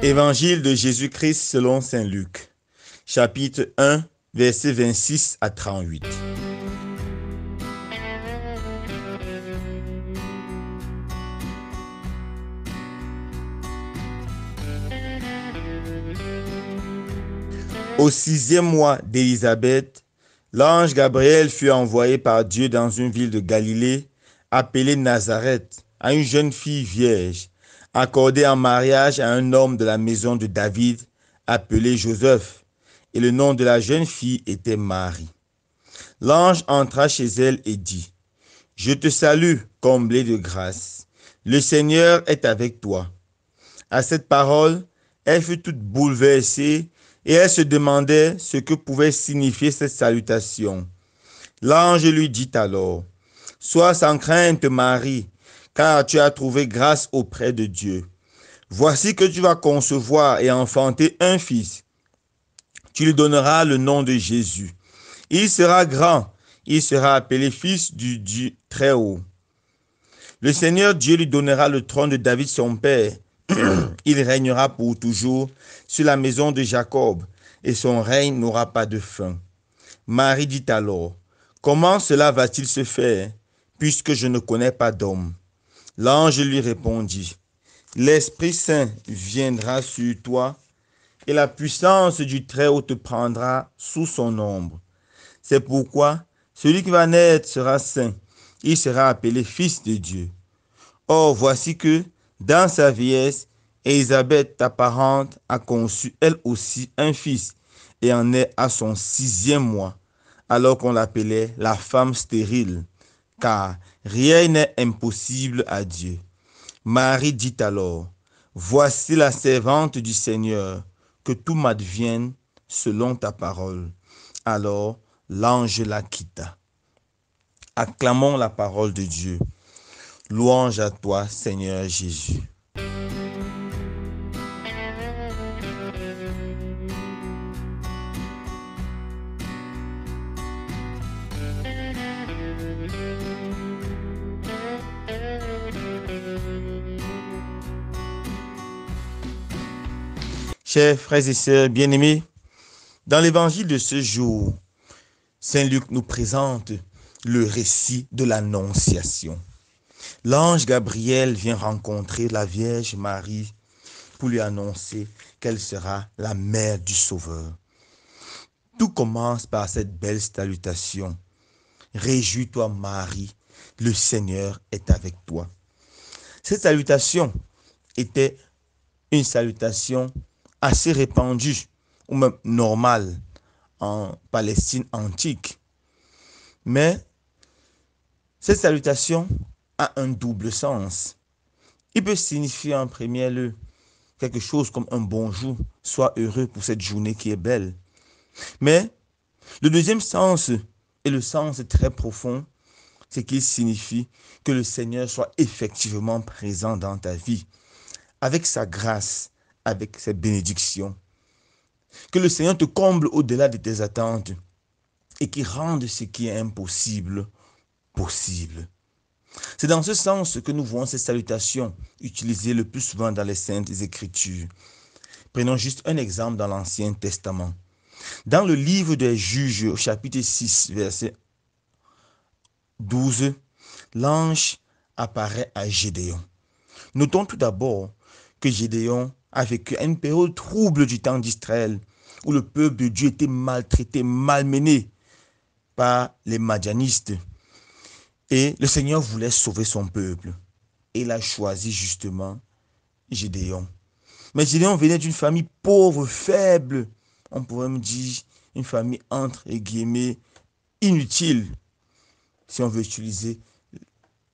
Évangile de Jésus-Christ selon saint Luc, chapitre 1, versets 26 à 38. Au 6e mois d'Élisabeth, l'ange Gabriel fut envoyé par Dieu dans une ville de Galilée, appelée Nazareth, à une jeune fille vierge, accordée en mariage à un homme de la maison de David, appelé Joseph, et le nom de la jeune fille était Marie. L'ange entra chez elle et dit, « Je te salue, comblée de grâce. Le Seigneur est avec toi. » À cette parole, elle fut toute bouleversée et elle se demandait ce que pouvait signifier cette salutation. L'ange lui dit alors, « Sois sans crainte, Marie, car tu as trouvé grâce auprès de Dieu. Voici que tu vas concevoir et enfanter un fils. Tu lui donneras le nom de Jésus. Il sera grand, il sera appelé fils du Dieu Très-Haut. Le Seigneur Dieu lui donnera le trône de David son père. Il régnera pour toujours sur la maison de Jacob, et son règne n'aura pas de fin. » Marie dit alors, « Comment cela va-t-il se faire, puisque je ne connais pas d'homme ?» L'ange lui répondit, « L'Esprit Saint viendra sur toi, et la puissance du Très-Haut te prendra sous son ombre. C'est pourquoi celui qui va naître sera saint, il sera appelé Fils de Dieu. Or, voici que, dans sa vieillesse, Élisabeth, ta parente, a conçu elle aussi un fils, et en est à son 6e mois, alors qu'on l'appelait la femme stérile, car rien n'est impossible à Dieu. Marie dit alors, « Voici la servante du Seigneur, que tout m'advienne selon ta parole. » Alors l'ange la quitta. Acclamons la parole de Dieu. Louange à toi, Seigneur Jésus. Chers frères et sœurs bien-aimés, dans l'évangile de ce jour, saint Luc nous présente le récit de l'Annonciation. L'ange Gabriel vient rencontrer la Vierge Marie pour lui annoncer qu'elle sera la mère du Sauveur. Tout commence par cette belle salutation. « Réjouis-toi Marie, le Seigneur est avec toi. » Cette salutation était une salutation assez répandue, ou même normale, en Palestine antique. Mais cette salutation a un double sens. Il peut signifier en premier lieu quelque chose comme un bonjour, sois heureux pour cette journée qui est belle. Mais le deuxième sens, et le sens très profond, c'est qu'il signifie que le Seigneur soit effectivement présent dans ta vie, avec sa grâce, avec ses bénédictions. Que le Seigneur te comble au-delà de tes attentes et qu'il rende ce qui est impossible possible. C'est dans ce sens que nous voyons ces salutations utilisées le plus souvent dans les Saintes Écritures. Prenons juste un exemple dans l'Ancien Testament. Dans le livre des Juges, au chapitre 6, verset 12, l'ange apparaît à Gédéon. Notons tout d'abord que Gédéon a vécu une période trouble du temps d'Israël, où le peuple de Dieu était maltraité, malmené par les Madianistes. Et le Seigneur voulait sauver son peuple. Et il a choisi justement Gédéon. Mais Gédéon venait d'une famille pauvre, faible. On pourrait me dire une famille entre guillemets inutile, si on veut utiliser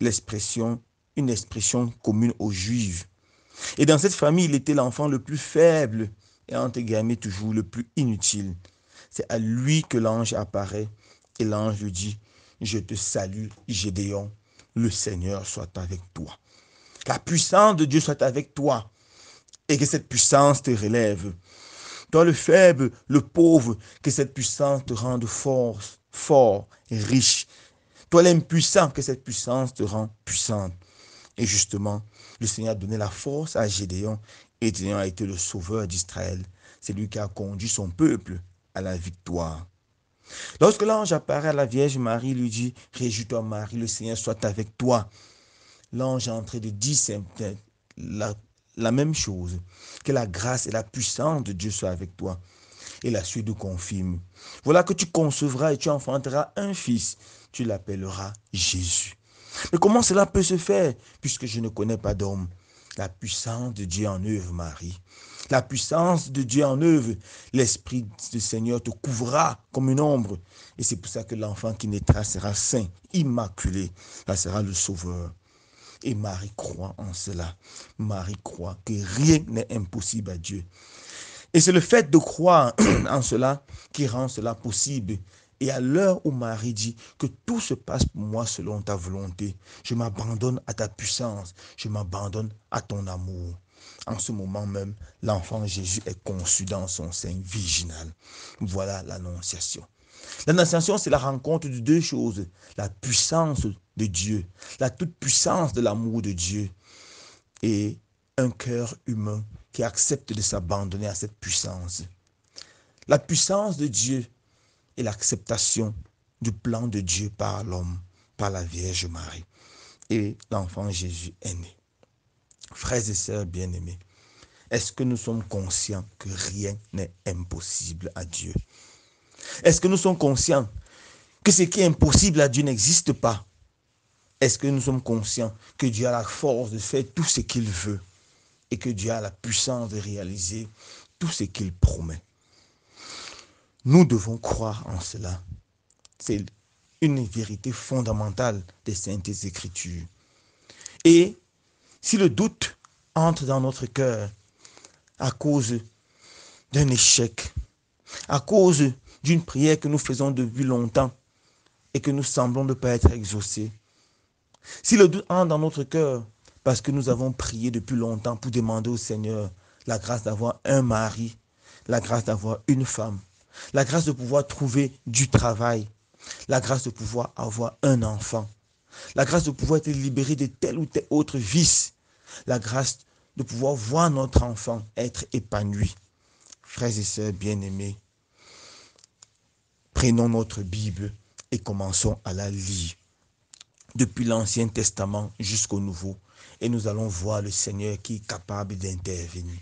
l'expression, une expression commune aux Juifs. Et dans cette famille, il était l'enfant le plus faible et entre guillemets toujours le plus inutile. C'est à lui que l'ange apparaît et l'ange lui dit, « Je te salue, Gédéon, le Seigneur soit avec toi. La puissance de Dieu soit avec toi et que cette puissance te relève. Toi le faible, le pauvre, que cette puissance te rende fort et riche. Toi l'impuissant, que cette puissance te rende puissante. » Et justement, le Seigneur a donné la force à Gédéon Éternel a été le sauveur d'Israël. C'est lui qui a conduit son peuple à la victoire. Lorsque l'ange apparaît à la Vierge Marie, lui dit, réjouis-toi Marie, le Seigneur soit avec toi. L'ange est en train de dire la même chose, que la grâce et la puissance de Dieu soient avec toi. Et la suite nous confirme. Voilà que tu concevras et tu enfanteras un fils. Tu l'appelleras Jésus. Mais comment cela peut se faire, puisque je ne connais pas d'homme? La puissance de Dieu en œuvre, Marie. La puissance de Dieu en œuvre. L'Esprit du Seigneur te couvrira comme une ombre. Et c'est pour ça que l'enfant qui naîtra sera saint, immaculé. Ça sera le Sauveur. Et Marie croit en cela. Marie croit que rien n'est impossible à Dieu. Et c'est le fait de croire en cela qui rend cela possible. Et à l'heure où Marie dit que tout se passe pour moi selon ta volonté, je m'abandonne à ta puissance, je m'abandonne à ton amour. En ce moment même, l'enfant Jésus est conçu dans son sein virginal. Voilà l'annonciation. L'annonciation, c'est la rencontre de deux choses. La puissance de Dieu, la toute-puissance de l'amour de Dieu et un cœur humain qui accepte de s'abandonner à cette puissance. La puissance de Dieu et l'acceptation du plan de Dieu par l'homme, par la Vierge Marie. Et l'enfant Jésus est né. Frères et sœurs bien-aimés, est-ce que nous sommes conscients que rien n'est impossible à Dieu? Est-ce que nous sommes conscients que ce qui est impossible à Dieu n'existe pas? Est-ce que nous sommes conscients que Dieu a la force de faire tout ce qu'il veut et que Dieu a la puissance de réaliser tout ce qu'il promet? Nous devons croire en cela. C'est une vérité fondamentale des Saintes Écritures. Et si le doute entre dans notre cœur à cause d'un échec, à cause d'une prière que nous faisons depuis longtemps et que nous semblons ne pas être exaucés, si le doute entre dans notre cœur parce que nous avons prié depuis longtemps pour demander au Seigneur la grâce d'avoir un mari, la grâce d'avoir une femme, la grâce de pouvoir trouver du travail, la grâce de pouvoir avoir un enfant, la grâce de pouvoir être libéré de tel ou tel autre vice, la grâce de pouvoir voir notre enfant être épanoui. Frères et sœurs bien-aimés, prenons notre Bible et commençons à la lire. Depuis l'Ancien Testament jusqu'au Nouveau, et nous allons voir le Seigneur qui est capable d'intervenir.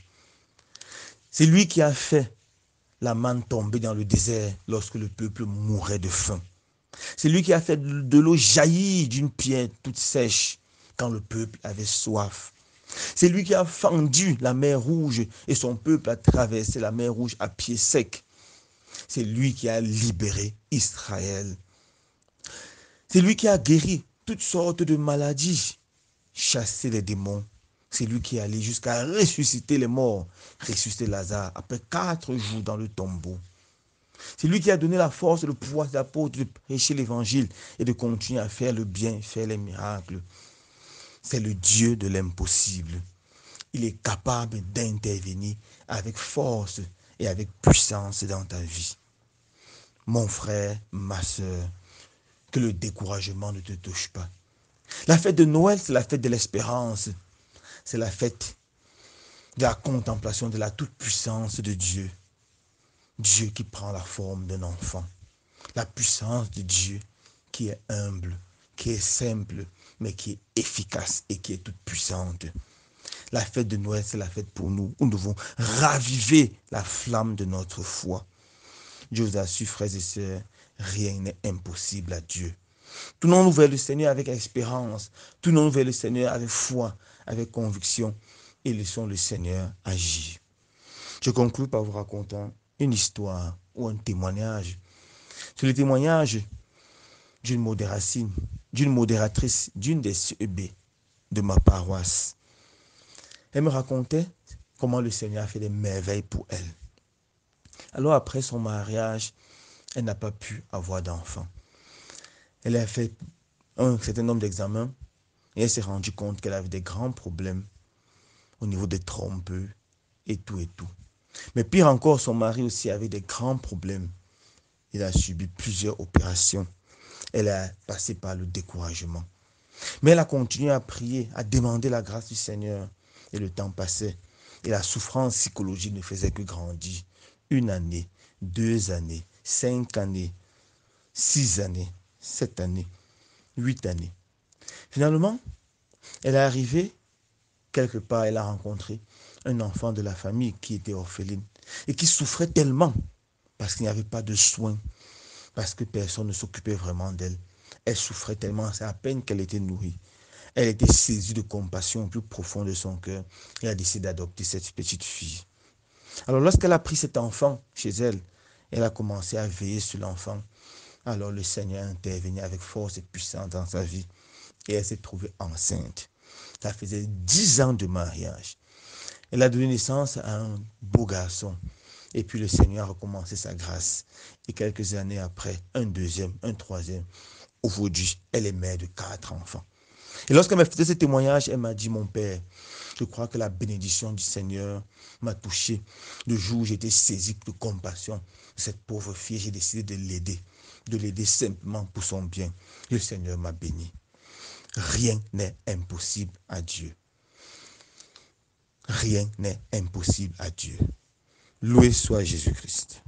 C'est lui qui a fait la manne tomber dans le désert lorsque le peuple mourait de faim. C'est lui qui a fait de l'eau jaillir d'une pierre toute sèche quand le peuple avait soif. C'est lui qui a fendu la mer Rouge et son peuple a traversé la mer Rouge à pied sec. C'est lui qui a libéré Israël. C'est lui qui a guéri toutes sortes de maladies, chassé les démons. C'est lui qui est allé jusqu'à ressusciter les morts, ressusciter Lazare après 4 jours dans le tombeau. C'est lui qui a donné la force et le pouvoir des apôtres de prêcher l'évangile et de continuer à faire le bien, faire les miracles. C'est le Dieu de l'impossible. Il est capable d'intervenir avec force et avec puissance dans ta vie. Mon frère, ma soeur, que le découragement ne te touche pas. La fête de Noël, c'est la fête de l'espérance. C'est la fête de la contemplation de la toute-puissance de Dieu. Dieu qui prend la forme d'un enfant. La puissance de Dieu qui est humble, qui est simple, mais qui est efficace et qui est toute puissante. La fête de Noël, c'est la fête pour nous où nous devons raviver la flamme de notre foi. Je vous assure, frères et sœurs, rien n'est impossible à Dieu. Tournons-nous vers le Seigneur avec espérance. Tournons-nous vers le Seigneur avec foi, avec conviction. Et laissons le Seigneur agir. Je conclue par vous racontant une histoire ou un témoignage. C'est le témoignage d'une modératrice, d'une des CEB de ma paroisse. Elle me racontait comment le Seigneur a fait des merveilles pour elle. Alors après son mariage, elle n'a pas pu avoir d'enfant. Elle a fait un certain nombre d'examens et elle s'est rendue compte qu'elle avait des grands problèmes au niveau des trompes et tout et tout. Mais pire encore, son mari aussi avait des grands problèmes. Il a subi plusieurs opérations. Elle a passé par le découragement. Mais elle a continué à prier, à demander la grâce du Seigneur. Et le temps passait. Et la souffrance psychologique ne faisait que grandir. 1 année, 2 années, 5 années, 6 années, 7 années, 8 années. Finalement, elle est arrivée quelque part, elle a rencontré un enfant de la famille qui était orpheline et qui souffrait tellement parce qu'il n'y avait pas de soins, parce que personne ne s'occupait vraiment d'elle. Elle souffrait tellement, c'est à peine qu'elle était nourrie. Elle était saisie de compassion au plus profond de son cœur et a décidé d'adopter cette petite fille. Alors lorsqu'elle a pris cet enfant chez elle, elle a commencé à veiller sur l'enfant. Alors le Seigneur a intervenu avec force et puissance dans sa vie et elle s'est trouvée enceinte. Ça faisait 10 ans de mariage. Elle a donné naissance à un beau garçon. Et puis le Seigneur a recommencé sa grâce. Et quelques années après, un deuxième, un troisième. Aujourd'hui, elle est mère de 4 enfants. Et lorsqu'elle m'a fait ce témoignage, elle m'a dit, mon père, je crois que la bénédiction du Seigneur m'a touché. Le jour où j'étais saisi de compassion, cette pauvre fille, j'ai décidé de l'aider simplement pour son bien. Le Seigneur m'a béni. Rien n'est impossible à Dieu. Rien n'est impossible à Dieu. Loué soit Jésus-Christ.